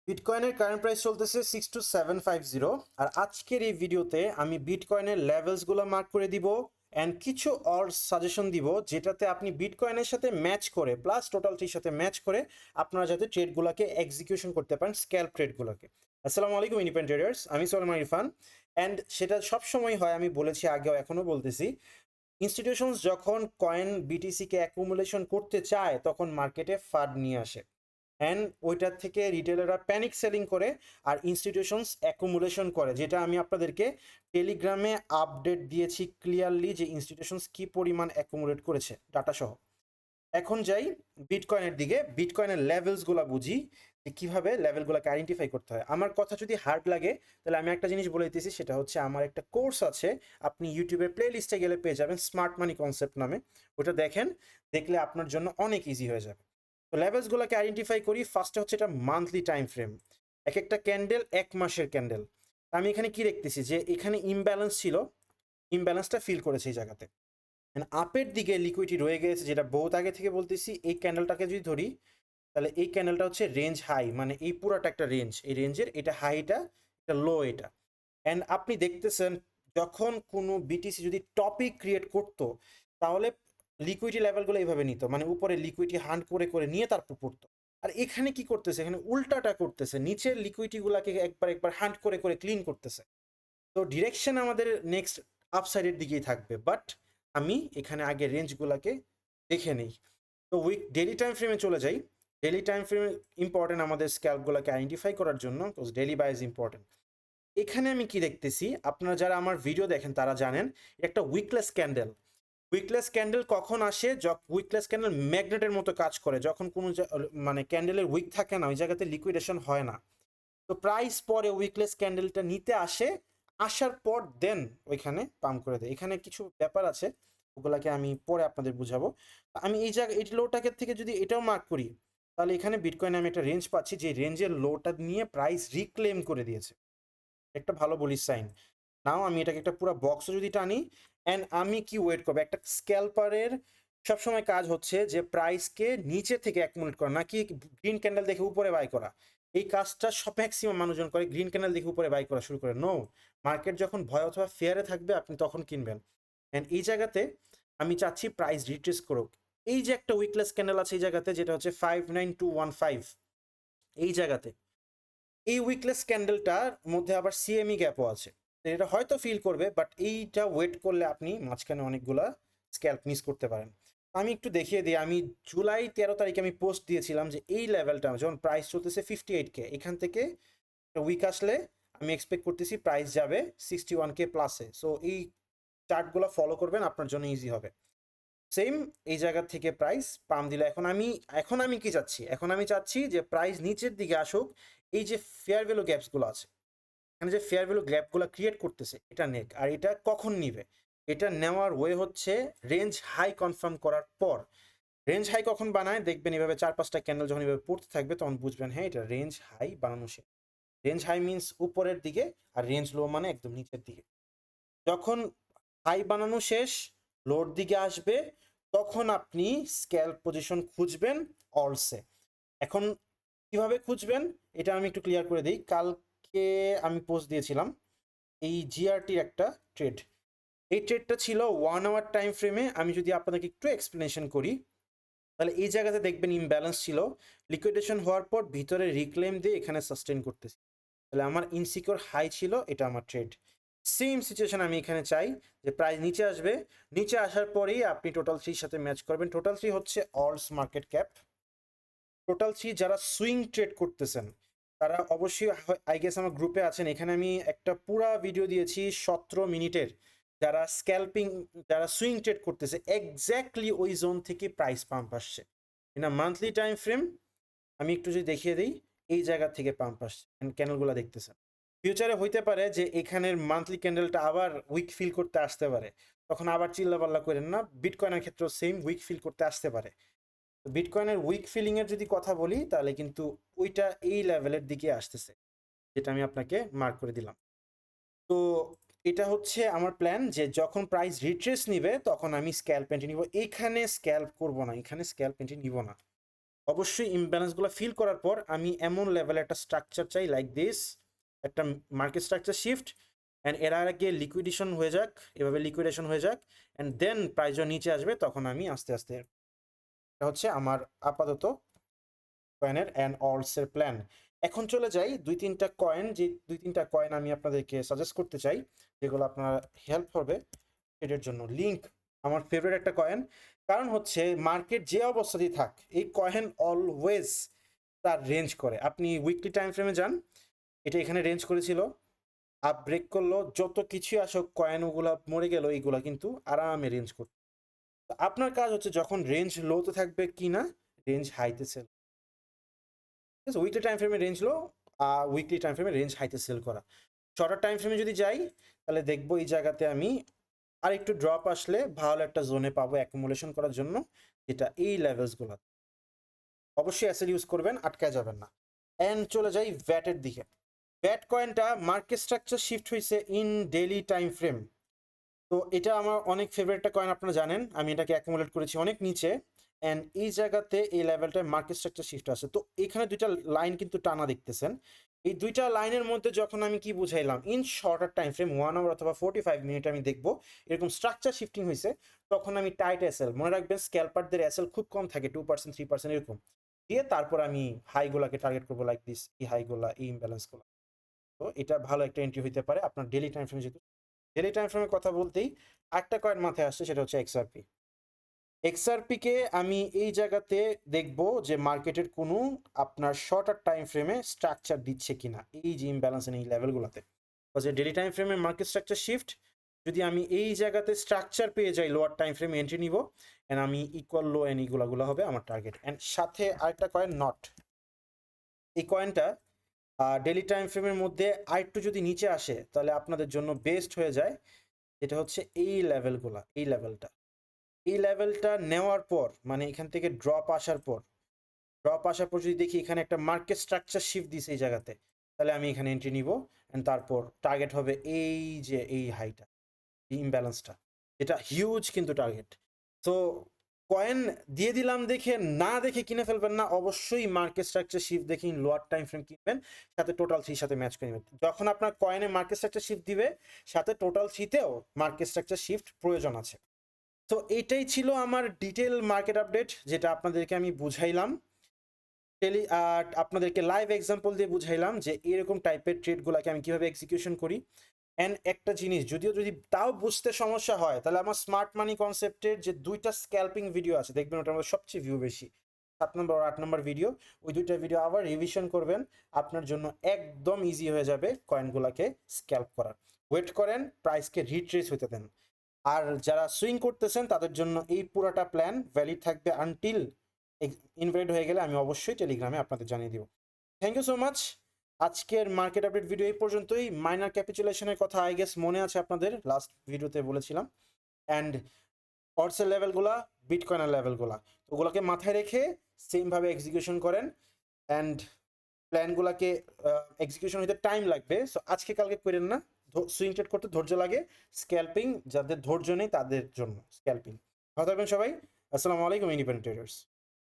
বিটকয়েনের current price চলতেছে 62750। আর আজকের এই ভিডিওতে আমি বিটকয়েনের লেভেলসগুলো মার্ক করে দিব অ্যান্ড কিছু সাজেশন দিব যেটাতে আপনি বিটকয়েনের সাথে ম্যাচ করে প্লাস টোটালটির সাথে ম্যাচ করে আপনারা যাতে ট্রেডগুলোকে এক্সিকিউশন করতে পারেন, স্ক্যাল্প ট্রেডগুলোকে। আসসালামু আলাইকুম ইন্ডিপেন্ডেন্ট ট্রেডার্স, আমি সলমান ইরফান। অ্যান্ড সেটা সবসময় হয়, আমি বলেছি আগেও এখনও বলতেছি, ইনস্টিটিউশনস যখন কয়েন বিটিসিকে অ্যাকুমুলেশন করতে চায় তখন মার্কেটে ফাড নিয়ে আসে অ্যান্ড ওইটার থেকে রিটেলাররা প্যানিক সেলিং করে আর ইনস্টিটিউশনস অ্যাকুমুলেশন করে, যেটা আমি আপনাদেরকে টেলিগ্রামে আপডেট দিয়েছি ক্লিয়ারলি যে ইনস্টিটিউশনস কি পরিমাণ অ্যাকুমুলেট করেছে ডাটা সহ। এখন যাই বিটকয়েনের দিকে, বিটকয়েনের লেভেলসগুলো বুঝি যে কীভাবে লেভেলগুলোকে আইডেন্টিফাই করতে হয়। আমার কথা যদি হার্ড লাগে তাহলে আমি একটা জিনিস বলে দিতেছি, সেটা হচ্ছে আমার একটা কোর্স আছে, আপনি ইউটিউবের প্লে লিস্টে গেলে পেয়ে যাবেন, স্মার্ট মানি কনসেপ্ট নামে। ওটা দেখেন, দেখলে আপনার জন্য অনেক ইজি হয়ে যাবে। তো লেভেলসগুলোকে আইডেন্টিফাই করি। ফার্স্টে হচ্ছে এটা মান্থলি টাইম ফ্রেম, এক একটা ক্যান্ডেল এক মাসের ক্যান্ডেল। আমি এখানে কি দেখতেছি যে এখানে ইমব্যালেন্স ছিল, ইমব্যালেন্সটা ফিল করেছে এই জায়গাতে। আপের দিকে লিকুইডিটি রয়ে গেছে, যেটা বহুত আগে থেকে বলতেছি। এই ক্যান্ডেলটাকে যদি ধরি তাহলে এই ক্যান্ডেলটা হচ্ছে রেঞ্জ হাই, মানে এই পুরাটা একটা রেঞ্জ, এই রেঞ্জের এটা হাইটা, এটা লো এটা। অ্যান্ড আপনি দেখতেছেন যখন কোনো বিটিসি যদি টপিক ক্রিয়েট করতো তাহলে লিকুইডিটি লেভেলগুলো এইভাবে নিত, মানে উপরে লিকুইডিটি হান্ট করে করে নিয়ে তারপর পড়তো। আর এখানে কি করতেছে, এখানে উল্টাটা করতেছে, নিচের লিকুইডিটিগুলোকে একবার একবার হান্ট করে করে ক্লিন করতেছে। তো ডিরেকশন আমাদের নেক্সট আপসাইডের দিকেই থাকবে, বাট আমি এখানে আগে রেঞ্জগুলোকে দেখে নেই। তো ডেলি টাইম ফ্রেমে চলে যাই। ডেলি টাইম ফ্রেম ইম্পর্টেন্ট আমাদের স্ক্যাল্পগুলোকে আইডেন্টিফাই করার জন্য, because daily buy is important. এখানে আমি কি দেখতেছি, আপনারা যারা আমার ভিডিও দেখেন তারা জানেন একটা উইকলেস ক্যান্ডেল। উইকলেস ক্যান্ডেল কখন আসে? উইকলেস ক্যান্ডেল ম্যাগনেটের মতো কাজ করে, যখন কোনো মানে ক্যান্ডেলের উইক থাকে না, ওই জায়গাতে লিকুইডেশন হয় না। তো প্রাইস পরে উইকলেস ক্যান্ডেলটা নিতে আসে, আসার পর দেন ওইখানে পাম্প করে দেয়। এখানে কিছু ব্যাপার আছে, ওগুলাকে আমি পরে আপনাদের বুঝাবো। আমি এই জায়গায় এই লোটাকের থেকে যদি এটাও মার্ক করি তাহলে এখানে বিটকয়েনে আমি একটা রেঞ্জ পাচ্ছি, যে রেঞ্জের লোটা নিয়ে প্রাইস রিক্লেম করে দিয়েছে, একটা ভালো বলিস সাইন। নাও আমি এটাকে একটা পুরো বক্সও যদি টানি, অ্যান্ড আমি কি ওয়েট করবো, একটা স্ক্যাল্পারের সবসময় কাজ হচ্ছে যে প্রাইসকে নিচে থেকে অ্যাকুমুলেট করা, নাকি গ্রিন ক্যান্ডেল দেখে উপরে বাই করা। এই কাজটা সব ম্যাক্সিমাম মানুষজন করে, গ্রিন ক্যান্ডেল দেখে উপরে বাই করা শুরু করে। নো, মার্কেট যখন ভয় অথবা ফেয়ারে থাকবে আপনি তখন কিনবেন। অ্যান্ড এই জায়গাতে আমি চাচ্ছি প্রাইস রিট্রেস করুক। এই যে একটা উইকলেস ক্যান্ডেল আছে এই জায়গাতে, যেটা হচ্ছে 59215, এই জায়গাতে এই উইকলেস ক্যান্ডেলটার মধ্যে আবার সিএমই গ্যাপও আছে। এটা হয়তো ফিল করবে, বাট এইটা ওয়েট করলে আপনি মাঝখানে অনেকগুলা স্ক্যাল্প মিস করতে পারেন। আমি একটু দেখিয়ে দিই। আমি জুলাই 13 তারিখে আমি পোস্ট দিয়েছিলাম যে এই লেভেলটা যখন প্রাইস চলতেছে 58K, এখান থেকে উইক আসলে আমি এক্সপেক্ট করতেছি প্রাইস যাবে 61K প্লাসে। সো এই চার্টগুলো ফলো করবেন, আপনার জন্য ইজি হবে। সেম এই জায়গা থেকে প্রাইস পাম দিলে এখন আমি কি চাচ্ছি, এখন আমি চাচ্ছি যে প্রাইস নিচের দিকে আসুক। এই যে ফেয়ার ভ্যালু গ্যাপসগুলো আছে, এখানে যে ফেয়ার ভ্যালু গ্যাপগুলো ক্রিয়েট করতেছে, এটা নেক। আর এটা কখন নিবে? এটা নেওয়ার ওয়ে হচ্ছে রেঞ্জ হাই কনফার্ম করার পর। রেঞ্জ হাই কখন বানায় দেখবেন, এভাবে 4-5টা ক্যান্ডেল যখন এভাবে পড়তে থাকবে তখন বুঝবেন হ্যাঁ এটা রেঞ্জ হাই বানানো শেষ। রেঞ্জ হাই মিনস উপরের দিকে, আর রেঞ্জ লো মানে একদম নিচের দিকে। যখন হাই বানানো শেষ, লোর দিকে আসবে, তখন আপনি স্ক্যাল্প পজিশন খুঁজবেন অলসে। এখন কিভাবে খুঁজবেন এটা আমি একটু ক্লিয়ার করে দিই। কালকে আমি পোস্ট দিয়েছিলাম এই জিআরটির একটা ট্রেড। এই ট্রেডটা ছিল 1 আওয়ার টাইম ফ্রেমে। আমি যদি আপনাদেরকে একটু এক্সপ্লেনেশন করি তাহলে এই জায়গাতে দেখবেন ইমব্যালেন্স ছিল, লিকুইডেশন হওয়ার পর ভিতরে রিক্লেম দিয়ে এখানে সাস্টেন করতেছি। তাহলে আমার ইনসিকিউর হাই ছিল, এটা আমার ট্রেড। সেম সিচুয়েশন আমি এখানে চাই যে প্রাইস নিচে আসবে, নিচে আসার পরেই আপনি টোটাল থ্রির সাথে ম্যাচ করবেন। টোটাল থ্রি হচ্ছে অলস মার্কেট ক্যাপ। টোটাল থ্রি যারা সুইং ট্রেড করতেছেন তারা অবশ্যই আই গেস আমার গ্রুপে আছেন। এখানে আমি একটা পুরা ভিডিও দিয়েছি 17 মিনিটের, যারা স্ক্যাল্পিং, যারা সুইং ট্রেড করতেছে এক্স্যাক্টলি ওই জোন থেকে প্রাইস পাম্প আসছে। না মান্থলি টাইম ফ্রেম আমি একটু যদি দেখিয়ে দিই, এই জায়গা থেকে পাম্প আসছে, ক্যান্ডেলগুলো দেখতেছেন। ফিউচারে হইতে পারে যে এখানের মান্থলি ক্যান্ডেলটা আবার উইক ফিল করতে আসতে পারে, তখন আবার চিল্লাপাল্লা করেন না। বিটকয়েনের ক্ষেত্রেও সেম উইক ফিল করতে আসতে পারে। বিটকয়েনের উইক ফিলিং এর যদি কথা বলি তাহলে কিন্তু ওইটা এই লেভেলের দিকে আসতেছে, যেটা আমি আপনাকে মার্ক করে দিলাম। তো এটা হচ্ছে আমার প্ল্যান, যে যখন প্রাইস রিট্রেস নিবে তখন আমি স্ক্যাল্প এন্ট্রি নিব। এখানে স্ক্যাল্প করব না, এখানে স্ক্যাল্প এন্ট্রি নিব না। অবশ্যই ইমব্যালেন্সগুলো ফিল করার পর আমি এমন লেভেলে একটা স্ট্রাকচার চাই লাইক দিস, একটা মার্কেট স্ট্রাকচার শিফট, অ্যান্ড এর আগে লিকুইডেশন হয়ে যাক, এভাবে লিকুইডেশন হয়ে যাক, অ্যান্ড দেন প্রাইস নিচে আসবে, তখন আমি আস্তে আস্তে, এটা হচ্ছে আমার আপাতত কয়েনের অ্যান্ড অলসের প্ল্যান। এখন চলে যাই দুই তিনটা কয়েন আমি আপনাদেরকে সাজেস্ট করতে চাই, যেগুলো আপনার হেল্প হবে এটার জন্য। লিঙ্ক আমার ফেভারিট একটা কয়েন, কারণ হচ্ছে মার্কেট যে অবস্থাতেই থাক এই কয়েন অলওয়েজ তার রেঞ্জ করে। আপনি উইকলি টাইম ফ্রেমে যান, এটা এখানে রেঞ্জ করেছিল, আপ ব্রেক করলো, যত কিছুই আসুক কয়েন ওগুলা মরে গেল, এইগুলা কিন্তু আরামে রেঞ্জ করতো। আপনার কাজ হচ্ছে যখন রেঞ্জ লোতে থাকবে কি না রেঞ্জ হাইতে সেল, উইকলি টাইম ফ্রেমে রেঞ্জ লো, উইকলি টাইম ফ্রেমে রেঞ্জ হাইতে সেল করা। শর্টার টাইম ফ্রেমে যদি যাই তাহলে দেখবো এই জায়গাতে আমি আর একটু ড্রপ আসলে ভালো একটা জোনে পাবো অ্যাকুমুলেশন করার জন্য, যেটা এই লেভেলসগুলো। অবশ্যই অ্যাসেল ইউজ করবেন, আটকায় যাবেন না। অ্যান্ড চলে যাই ভ্যাটের দিকে। ভ্যাট কয়েনটা মার্কেট স্ট্রাকচার শিফট হয়েছে ইন ডেইলি টাইম ফ্রেম। তো এটা আমার অনেক ফেভারিট একটা কয়েন, আপনারা জানেন আমি এটাকে অ্যাকুমুলেট করেছি অনেক নিচে, অ্যান্ড এই জায়গাতে এই লেভেলটায় মার্কেট স্ট্রাকচার শিফট আছে। তো এখানে দুইটা লাইন কিন্তু টানা দেখতেছেন, এই দুইটা লাইনের মধ্যে যখন আমি কি বুঝাইলাম in shorter time frame 1 hour অথবা 45 মিনিট আমি দেখবো এরকম স্ট্রাকচার শিফটিং হয়েছে, তখন আমি টাইট এসএল, মনে রাখবেন স্ক্যালপারদের এসএল খুব কম থাকে, 2% 3% এরকম দিয়ে তারপর আমি হাইগুলাকে টার্গেট করবো লাইক দিস, এই হাইগুলা এই ইমব্যালেন্সগুলো। তো এটা ভালো একটা এন্ট্রি হইতে পারে আপনার ডেইলি টাইম ফ্রেমে। যেহেতু ডেইলি টাইম ফ্রেমের কথা বলতেই একটা কয়েন মাথায় আসছে, সেটা হচ্ছে এক্সআরপি। এক্সআরপিকে আমি এই জায়গাতে দেখব যে মার্কেটের কোনো আপনার শর্টার টাইম ফ্রেমে স্ট্রাকচার দিচ্ছে কিনা এই যে ইমব্যালেন্স এই লেভেলগুলোতে। যে ডেইলি টাইম ফ্রেমে মার্কেট স্ট্রাকচার শিফট, যদি আমি এই জায়গাতে স্ট্রাকচার পেয়ে যাই লোয়ার টাইম ফ্রেমে এন্ট্রি নিব, অ্যান্ড আমি ইকুয়াল লো এন এইগুলো হবে আমার টার্গেট। অ্যান্ড সাথে আরেকটা কয়েন নট, এই কয়েনটা ডেইলি টাইম ফ্রেমের মধ্যে আরেকটু যদি নিচে আসে তাহলে আপনাদের জন্য বেস্ট হয়ে যায়, যেটা হচ্ছে এই লেভেলগুলা, এই লেভেলটা নেওয়ার পর মানে এখান থেকে ড্রপ আসার পর যদি দেখি এখানে একটা মার্কেট স্ট্রাকচার শিফট দিছে এই জায়গাতে, তাহলে আমি এখানে এন্ট্রি নিব, অ্যান্ড তারপর টার্গেট হবে এই যে এই হাইটা, এই ইমব্যালেন্সটা, এটা হিউজ কিন্তু টার্গেট। তো কয়েন দিয়ে দিলাম দেখে না দেখে কিনে ফেলবেন না, অবশ্যই মার্কেট স্ট্রাকচার শিফট দেখে লোয়ার টাইম ফ্রেম কিনবেন, সাথে টোটাল থ্রির সাথে ম্যাচ করে নেবেন। যখন আপনার কয়েনে মার্কেট স্ট্রাকচার শিফট দিবে সাথে টোটাল থ্রিতেও মার্কেট স্ট্রাকচার শিফট প্রয়োজন আছে। তো এটাই ছিল আমার ডিটেল মার্কেট আপডেট, যেটা আপনাদেরকে আমি বুঝাইলাম আপনাদেরকে লাইভ এক্সাম্পল দিয়ে বুঝাইলাম যে এরকম টাইপের ট্রেডগুলোকে আমি কিভাবে এক্সিকিউশন করি। অ্যান্ড একটা জিনিস যদি তাও বুঝতে সমস্যা হয় তাহলে আমার স্মার্ট মানি কনসেপ্টের যে দুইটা স্ক্যাল্পিং ভিডিও আছে দেখবেন, ওটার মধ্যে সবচেয়ে ভিউ বেশি, 7 নম্বর 8 নম্বর ভিডিও, ওই দুইটা ভিডিও আবার রিভিশন করবেন, আপনার জন্য একদম ইজি হয়ে যাবে কয়েনগুলোকে স্ক্যাল্প করার। ওয়েট করেন, প্রাইসকে রিট্রেস হতে দেন। আর যারা সুইং করতেছেন তাদের জন্য এই পুরাটা প্ল্যান ভ্যালিড থাকবে আনটিল ইনভ্যালিড হয়ে গেলে আমি অবশ্যই টেলিগ্রামে আপনাদের জানিয়ে দিব। Thank you so much. আজকের মার্কেট আপডেট ভিডিও এই পর্যন্তই। মাইনার ক্যাপিচুলেশনের কথা আই গেস মনে আছে আপনাদের, লাস্ট ভিডিওতে বলেছিলাম। অ্যান্ড অর্সের লেভেলগুলা, বিটকয়েনের লেভেলগুলা, ওগুলোকে মাথায় রেখে সেমভাবে এক্সিকিউশন করেন। অ্যান্ড প্ল্যানগুলোকে এক্সিকিউশন হতে টাইম লাগবে, সো আজকে কালকে করেন না। সুইং ট্রেড করতে ধৈর্য লাগে, স্ক্যাল্পিং যাদের ধৈর্য নেই তাদের জন্য স্ক্যাল্পিং। ভালো থাকবেন সবাই, আসসালামু আলাইকুম ইন্ডিপেন্ডেন্ট ট্রেডার্স।